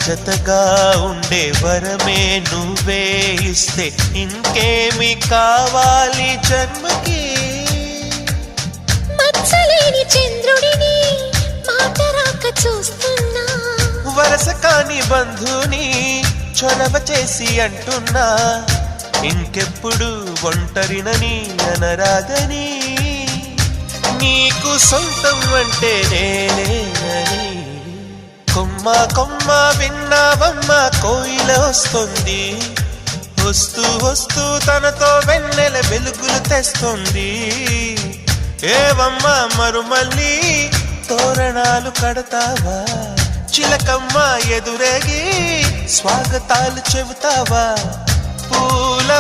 జతగా ఉండే వరమే నువ్వే ఇస్తే ఇంకేమి కావాలి జన్మకి. మచ్చలేని చంద్రుడిని మాట రాక చూస్తున్నా, వరస కాని బంధుని చొరవ చేసి అంటున్నా, ఇంకెప్పుడు ఒంటరినని అనరాదని, నీకు సొంతం అంటే నేనేనని. కొమ్మ కొమ్మ విన్నావమ్మ కోయిల వస్తుంది, వస్తూ వస్తూ తనతో వెన్నెల వెలుగులు తెస్తుంది. ఏవమ్మ మరుమల్లి తోరణాలు కడతావా, చిలకమ్మ ఎదురేగి స్వాగతాలు చెబుతావా, పూల